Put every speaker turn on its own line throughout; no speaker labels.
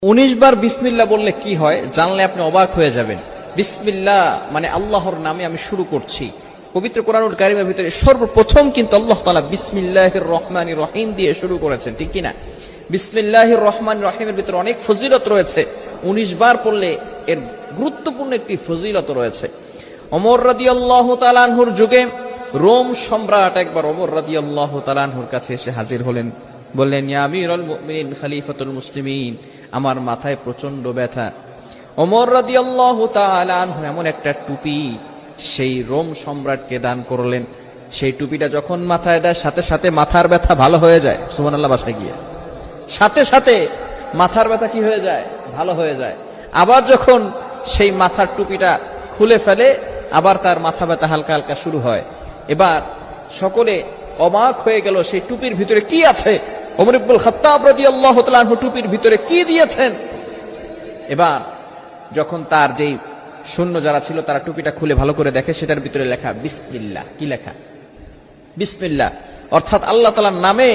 19 বার বিসমিল্লাহ বললে কি হয় জানলে আপনি অবাক হয়ে যাবেন। বিসমিল্লাহ মানে আল্লাহর নামে আমি শুরু করছি। পবিত্র কোরআনুল কারীমের ভিতরে সর্বপ্রথম কিন্তু আল্লাহ তাআলা বিসমিল্লাহির রহমানির রহিম দিয়ে শুরু করেছেন, ঠিক কি না? বিসমিল্লাহির রহমানির রহিমের ভিতরে অনেক ফজিলত রয়েছে। 19 বার পড়লে এর গুরুত্বপূর্ণ একটি ফজিলত রয়েছে। ওমর রাদিয়াল্লাহু তাআলা আনহুর যুগে রোম সম্রাট একবার ওমর রাদিয়াল্লাহু তাআলা আনহুর কাছে এসে হাজির হলেন। বললেন, ইয়া আমিরুল মুমিনিন খলিফাতুল মুসলিমিন, আমার মাথায় প্রচন্ড ব্যথা। ওমর রাদিয়াল্লাহু তাআলা আনহু এমন একটা টুপি সেই রোম সম্রাটকে দান করলেন। সেই টুপিটা যখন মাথায় দেয় সাথে সাথে মাথার ব্যথা ভালো হয়ে যায়। সুবহানাল্লাহ, বাসায় গিয়ে সাথে সাথে মাথার ব্যথা কি হয়ে যায়? ভালো হয়ে যায়। আবার যখন সেই মাথার টুপিটা খুলে ফেলে আবার তার মাথা ব্যথা হালকা হালকা শুরু হয়। এবার সকলে অবাক হয়ে গেল, সেই টুপির ভিতরে কি আছে? ওমর ইবনুল খাত্তাব রাদিয়াল্লাহু তাআলা আনহু টুপির ভিতরে কি দিয়েছেন? এবার যখন তার যেই সৈন্য যারা ছিল তারা টুপিটা খুলে ভালো করে দেখে, সেটার ভিতরে লেখা বিসমিল্লাহ। কি লেখা? বিসমিল্লাহ। অর্থাৎ আল্লাহ তাআলার নামে,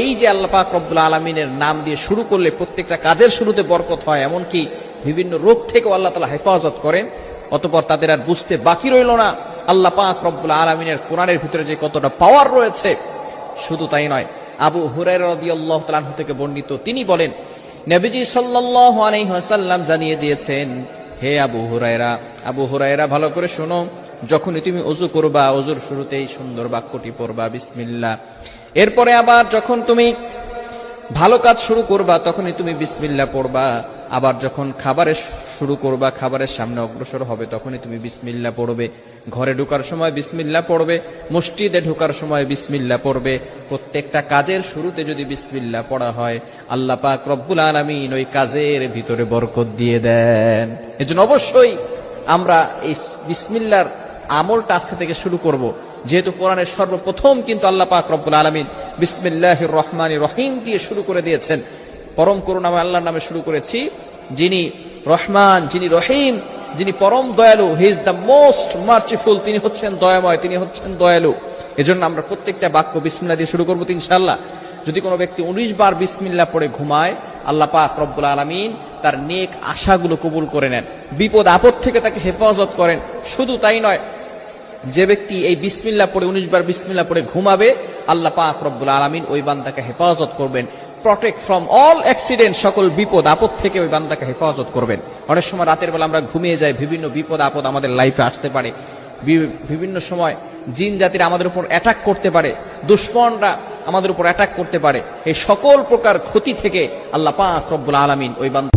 এই যে আল্লাহ পাক রব্বুল আলামিনের নাম দিয়ে শুরু করলে প্রত্যেকটা কাজের শুরুতে বরকত হয়, এমনকি বিভিন্ন রোগ থেকেও আল্লাহ তাআলা হেফাজত করেন। অতঃপর তাদের আর বুঝতে বাকি রইল না আল্লাহ পাক রব্বুল আলামিনের কোরআনের ভিতরে যে কতটা পাওয়ার রয়েছে। শুধু তাই নয়, আবু হুরায়রা রাদিয়াল্লাহু তাআলা আনহু থেকে বর্ণিত, তিনি বলেন, নবীজি সাল্লাল্লাহু আলাইহি ওয়াসাল্লাম জানিয়ে দিয়েছেন, হে আবু হুরায়রা ভালো করে শোনো, যখনই তুমি ওযু করবা ওযুর শুরুতেই সুন্দর বাক্যটি পড়বা বিসমিল্লাহ। এরপরে আবার যখন তুমি ভালো কাজ শুরু করবা তখনই তুমি বিসমিল্লাহ পড়বা। আবার যখন খাবারের শুরু করবা, খাবারের সামনে অগ্রসর হবে তখনই তুমি বিসমিল্লাহ পড়বে। ঘরে ঢোকার সময় বিসমিল্লাহ পড়বে, মসজিদে ঢোকার সময় বিসমিল্লাহ পড়বে। প্রত্যেকটা কাজের শুরুতে যদি বিসমিল্লাহ পড়া হয় আল্লাহ পাক রব্বুল আলামিন ওই কাজের ভিতরে বরকত দিয়ে দেন। এজন্য অবশ্যই আমরা এই বিসমিল্লাহর আমলটা আজকে থেকে শুরু করব। যেহেতু কোরআনের সর্বপ্রথম কিন্তু আল্লাহ পাক রব্বুল আলামিন বিসমিল্লাহির রহমানির রহিম দিয়ে শুরু করে দিয়েছেন। পরম করুণাময় আল্লাহর নামে শুরু করেছি, যিনি রহমান, যিনি রহিম, যিনি পরম দয়ালু। He is the most merciful. তিনি হচ্ছেন দয়াময়, তিনি হচ্ছেন দয়ালু। এজন্য আমরা প্রত্যেকটা বাক্য বিসমিল্লাহ দিয়ে শুরু করবো ইনশাআল্লাহ। যদি কোনো ব্যক্তি 19 বার বিসমিল্লাহ পড়ে ঘুমায়, আল্লাহ পাক রব্বুল আলামিন তার নেক আশাগুলো কবুল করে নেন, বিপদ আপদ থেকে তাকে হেফাজত করেন। শুধু তাই নয়, যে ব্যক্তি এই বিসমিল্লাহ পড়ে 19 বার বিসমিল্লাহ পড়ে ঘুমাবে, আল্লাহ পাক রব্বুল আলামিন ওই বান্দাকে হেফাজত করবেন, প্রটেক্ট ফ্রম অল অ্যাক্সিডেন্ট, সকল বিপদ আপদ থেকে ওই বান্দাকে হেফাজত করবেন। অনেক সময় রাতের বেলা আমরা ঘুমিয়ে যাই, বিভিন্ন বিপদ আপদ আমাদের লাইফে আসতে পারে। বিভিন্ন সময় জিন জাতিরা আমাদের উপর অ্যাটাক করতে পারে, দুশমনরা আমাদের উপর অ্যাটাক করতে পারে। এই সকল প্রকার ক্ষতি থেকে আল্লাহ পাক রব্বুল আলামিন ওই বান্দা